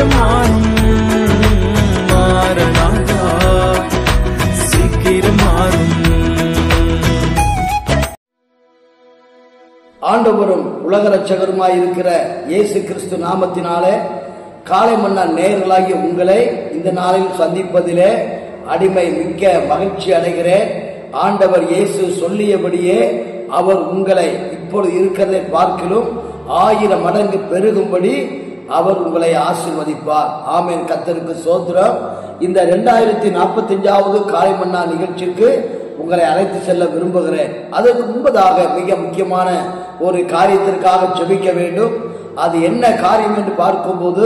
சீக்கிரம் மாறனாதா, சீக்கிரம் மாறும். ஆண்டவரும் உலக ரட்சகருமாய் இருக்கிற இயேசு கிறிஸ்து நாமத்தினாலே காலை மன்னா நேயர்களாகி உங்களை இந்த நாளில் சந்திப்பதிலே அடிமை மிக்க மகிழ்ச்சி அடைகிறேன். ஆண்டவர் இயேசு சொல்லியபடியே அவர் உங்களை இப்பொழுது இருக்கிறதை பார்க்கிலும் 1000 மடங்கு பெருகும்படி அவர் உங்களை ஆசீர்வதிப்பார். ஆமென். கர்த்தருக்கு ஸ்தோத்திரம். இந்த 2045வது காலை மன்னா நிகழ்ச்சிக்கு உங்களை அழைத்து செல்ல விரும்புகிறேன். அதற்கு முன்பதாக மிக முக்கியமான ஒரு காரியத்திற்காக ஜெபிக்க வேண்டும். அது என்ன காரியம் என்று பார்க்கும்போது,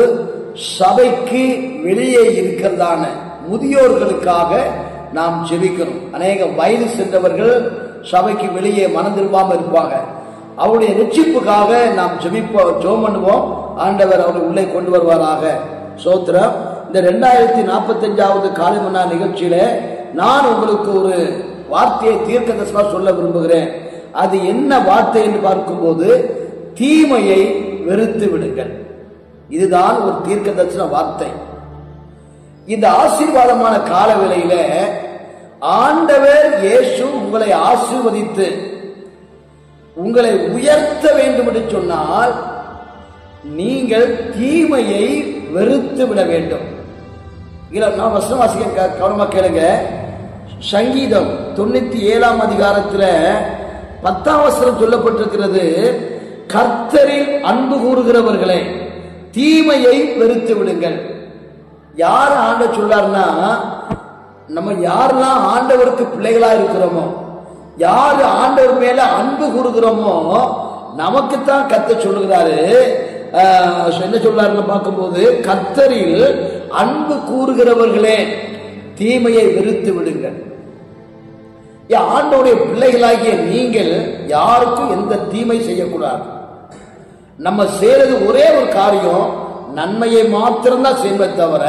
சபைக்கு வெளியே இருக்கிறதான முதியோர்களுக்காக நாம் ஜெபிக்கணும். அநேக வயது சென்றவர்கள் சபைக்கு வெளியே மனம் திரும்பாம இருப்பாங்க. அவருடைய ரட்சிப்புக்காக நாம் ஜெபம் பண்ணுவோம். ஆண்டவர் அவரை உள்ளே கொண்டு வருவாராக. ஸ்தோத்திரம். இந்த 2045வது காலை மன்னா நிகழ்ச்சியில நான் உங்களுக்கு ஒரு வார்த்தையை தீர்க்கதரிசனமா சொல்ல விரும்புகிறேன். அது என்ன வார்த்தை என்று பார்க்கும்போது, தீமையை வெறுத்து விடுங்கள். இதுதான் ஒரு தீர்க்கதரிசன வார்த்தை. இந்த ஆசீர்வாதமான காலவேளையில ஆண்டவர் இயேசு உங்களை ஆசீர்வதித்து உங்களை உயர்த்த வேண்டும் என்று சொன்னால் நீங்கள் தீமையை வெறுத்து விட வேண்டும். நான் வசனம் வாசிக்க கவனமா கேளுங்க. சங்கீதம் 97ஆம் அதிகாரத்துல 10ஆம் வசனம் சொல்லப்பட்டிருக்கிறது, கர்த்தரில் அன்பு கூறுகிறவர்களே தீமையை வெறுத்து விடுங்கள். யார் ஆண்டவர் சொல்றாருன்னா, நம்ம யாரெல்லாம் ஆண்டவருக்கு பிள்ளைகளா இருக்கிறோமோ, யாரு ஆண்டவர் மேல அன்பு கூறுகிறோமோ நமக்குத்தான் கர்த்தர் சொல்லுகிறாரு. என்ன சொல்றாருன்னு பார்க்கும்போது, கர்த்தரில் அன்பு கூறுகிறவர்களே தீமையை வெறுத்து விடுங்கள். ஆண்டவருடைய பிள்ளைகளாகிய நீங்கள் யாருக்கும் எந்த தீமை செய்யக்கூடாது. நம்ம செய்யறது ஒரே ஒரு காரியம், நன்மையை மாத்திரம்தான் செய்வதை தவிர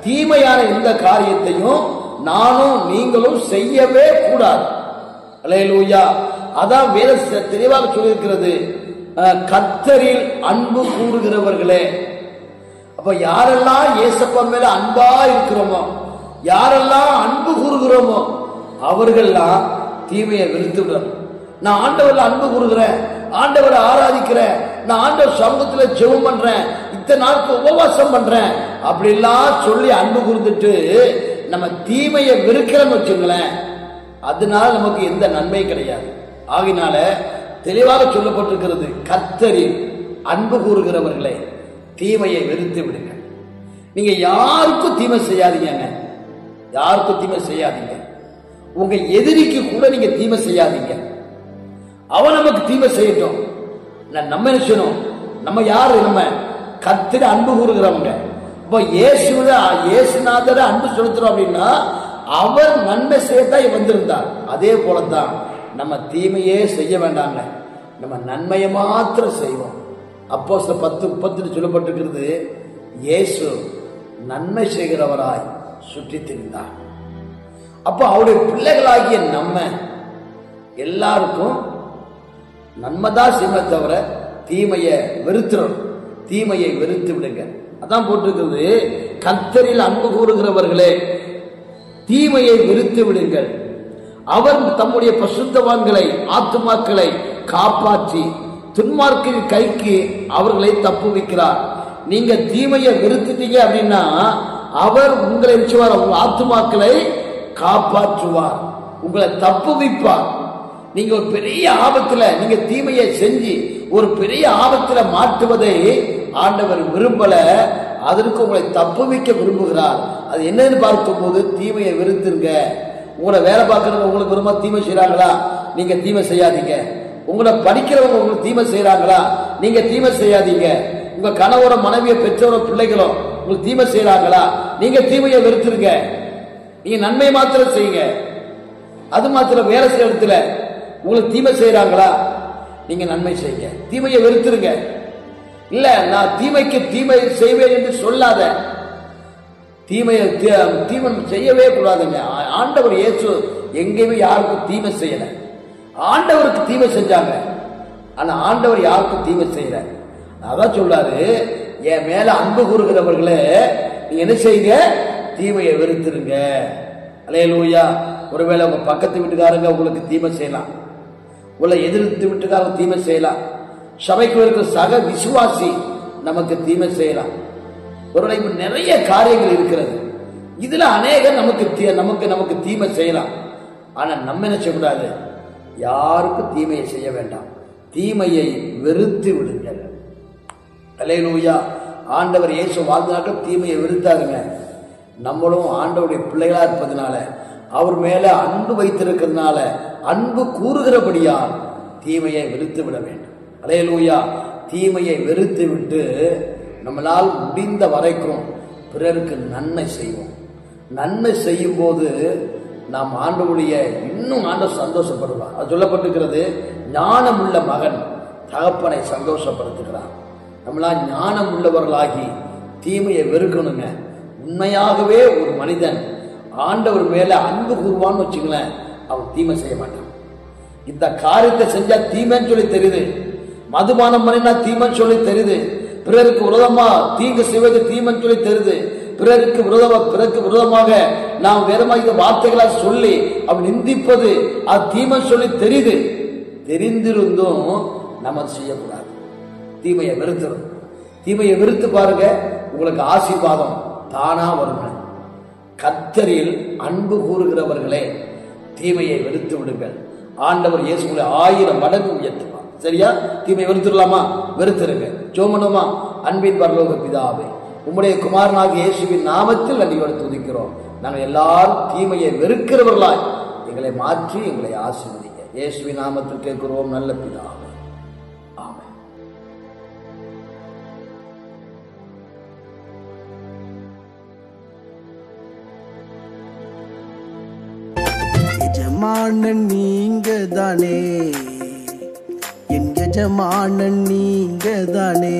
தீமையான எந்த காரியத்தையும் நானும் நீங்களும் செய்யவே கூடாது. அல்லேலூயா. அதான் வேதம் தெளிவாக சொல்லியிருக்கிறது, கர்த்தரில் அன்பு கூறுகிறவர்களே. அப்ப யாரெல்லாம் இயேசப்பா மேல அன்பா இருக்கிறோமோ, யாரெல்லாம் அன்பு கூறுகிறோமோ அவர்கள்லாம் தீமையை வெறுத்து விடணும். நான் ஆண்டவர்ல அன்பு கூறுகிறேன், ஆண்டவரை ஆராதிக்கிறேன், நான் ஆண்டவர் சமூகத்துல ஜெபம் பண்றேன், இத்தனை நாளுக்கு உபவாசம் பண்றேன் அப்படிலாம் சொல்லி அன்பு கூர்ந்துட்டு நம்ம தீமையை வெறுக்கிறோம்னு வச்சுங்களேன், அதனால நமக்கு எந்த நன்மை கிடையாது. ஆகினால தெளிவாக சொல்லப்பட்டிருக்கிறது, கர்த்தரில் அன்பு கூறுகிறவர்களே தீமையை வெறுத்து விடுங்க. நீங்க யாருக்கும் தீமை செய்யாதீங்க, யாருக்கும் தீமை செய்யாதீங்க. உங்க எதிரிக்கு கூட நீங்க தீமை செய்யாதீங்க. அவன் நமக்கு தீமை செய்யட்டும், நம்ம என்ன செய்யணும்? நம்ம யாரு? நம்ம கர்த்தரை அன்பு கூறுகிறவங்க. இப்போ இயேசுநாதரை அன்பு செலுத்துறோம் அப்படின்னா அவர் நன்மை செய்யத்தான் வந்திருந்தார். அதே போலதான் நம்ம தீமையே செய்ய வேண்டாங்க, நம்ம நன்மையை மாத்திரம் செய்வோம். அப்போஸ்தலர் 10:30 சொல்லப்பட்டிருக்கிறது, இயேசு நன்மை செய்கிறவராய் சுற்றி திரிந்தார். அப்போ அவருடைய பிள்ளைகளாகிய நம்ம எல்லாருக்கும் நன்மைதான் செய்ய தவிர தீமையை வெறுத்துறோம். தீமையை வெறுத்து விடுங்க. அதான் போட்டிருக்கிறது, கர்த்தரில் அன்பு கூறுகிறவர்களே தீமையை வெறுத்து விடுங்கள். அவர் தம்முடைய பசுத்தவான்களை ஆத்துமாக்களை காப்பாற்றி துன்மார்க்கின் கைக்கு அவர்களை தப்புவிக்கிறார். நீங்க தீமையை வெறுத்துட்டீங்க அப்படின்னா அவர் உங்களை நிச்சயவார், உங்க ஆத்துமாக்களை காப்பாற்றுவார், உங்களை தப்புவிப்பார். நீங்க ஒரு பெரிய ஆபத்துல நீங்க தீமையை செஞ்சு ஒரு பெரிய ஆபத்துல மாட்டுவதை ஆண்டவர் விரும்பல, அதற்கு உங்களை தப்புவிக்க விரும்புகிறார். அது என்னன்னு பார்க்கும்போது தீமையை வெறுத்துருங்க. உங்களை வேலை பார்க்கறவங்க உங்களுக்கு விரும்ப தீமை செய்யறாங்களா, நீங்க தீமை செய்யாதீங்க. உங்களை படிக்கிறவங்க உங்களுக்கு தீமை செய்யறாங்களா, நீங்க தீமை செய்யாதீங்க. உங்க கணவர மனைவிய பெற்றோர பிள்ளைகளோ உங்களுக்கு தீமை செய்யறாங்களா, நீங்க தீமையை வெறுத்துருங்க. நீங்க நன்மை மாத்திரம் செய்யுங்க. அது மாத்திரம் வேலை செய்யற இடத்துல உங்களுக்கு தீமை செய்யறாங்களா, நீங்க நன்மை செய்யுங்க. தீமையை வெறுத்துருங்க. இல்ல நான் தீமைக்கு தீமை செய்வேன் என்று சொல்லாத, தீமை செய்யவே கூடாதுங்க. ஆண்டவர் இயேசு எங்கேயுமே யாருக்கும் தீமை செய்யல. ஆண்டவருக்கு தீமை செஞ்சாங்க, ஆனா ஆண்டவர் யாருக்கும் தீமை செய்யல. அதான் சொல்றாரு, என் மேல அன்பு கூறுகிறவர்களே நீங்க என்ன செய்யுங்க, தீமையை வெறுத்துருங்க. அல்லேலூயா. ஒருவேளை உங்க பக்கத்து வீட்டுக்காரங்க உங்களுக்கு தீமை செய்யலாம், உள்ள எதிர்த்து வீட்டுக்காரங்க தீமை செய்யலாம், சபைக்கு இருக்கிற சக விசுவாசி நமக்கு தீமை செய்யலாம். ஒருவேளை நிறைய காரியங்கள் இருக்கிறது, இதுல அநேகர் நமக்கு தீமை செய்யலாம். ஆனா நம்ம என்ன செய்யக்கூடாது, யாருக்கும் தீமையை செய்ய வேண்டாம், தீமையை வெறுத்து விடுங்கள். அல்லேலூயா. ஆண்டவர் இயேசு வாழ்ந்தாலும் தீமையை வெறுத்தாருங்க. நம்மளும் ஆண்டவருடைய பிள்ளைகளா இருப்பதனால, அவர் மேல அன்பு வைத்திருக்கிறதுனால, அன்பு கூறுகிறபடியால் தீமையை வெறுத்து விட வேண்டும். அல்லேலூயா. தீமையை வெறுத்து விட்டு நம்மளால் முடிந்த வரைக்கும் பிறருக்கு நன்மை செய்வோம். நன்மை செய்யும் போது நாம் ஆண்டவருடைய இன்னும் ஆண்டவர் சந்தோஷப்படுவார். அது சொல்லப்பட்டிருக்கிறது, ஞானம் உள்ள மகன் தகப்பனை சந்தோஷப்படுத்துகிறார். நம்மளால் ஞானம் உள்ளவர்களாகி தீமையை வெறுக்கணுங்க. உண்மையாகவே ஒரு மனிதன் ஆண்டவர் மேல அன்பு கூறுவான்னு வச்சுங்களேன், அவன் தீமை செய்ய மாட்டான். இந்த காரியத்தை செஞ்சா தீமைன்னு சொல்லி தெரியுது, மதுபானம் பண்ணினா தீமைன்னு சொல்லி தெரியுது, பிறருக்கு விரோதமா தீங்கு செய்வது தீமைன்னு சொல்லி தெரியுது, பிறருக்கு விரோதமாக நாம் வேறமா இந்த வார்த்தைகளா சொல்லி அவன் நிந்திப்பது அது தீமை சொல்லி தெரியுது. தெரிந்திருந்தும் நம்ம செய்யக்கூடாது. தீமையை வெறுத்துரும். தீமையை வெறுத்து பாருங்க, உங்களுக்கு ஆசீர்வாதம் தானா வருங்க. கர்த்தரில் அன்பு கூறுகிறவர்களே தீமையை வெறுத்து விடுங்கள். ஆண்டவர் இயேசு 1000 மடங்கு உயர்த்துவார். சரியா? தீமையை வெறுத்துடலாமா? வெறுத்துருங்க. ஜெபம். அன்பின் பரலோக பிதாவே, உம்முடைய குமாரனாகிய இயேசுவின் நாமத்தில் நன்றியோடு துதிக்கிறோம். நாங்கள் எல்லாரும் தீமையை வெறுக்கிறவர்களாய் எங்களை மாற்றி எங்களை ஆசீர்வதிங்க. இயேசுவின் நாமத்தில் கேட்கிறோம் நல்ல பிதாவே. ஆமென். எஜமானன் நீங்க தானே, என் எஜமானன் நீங்க தானே.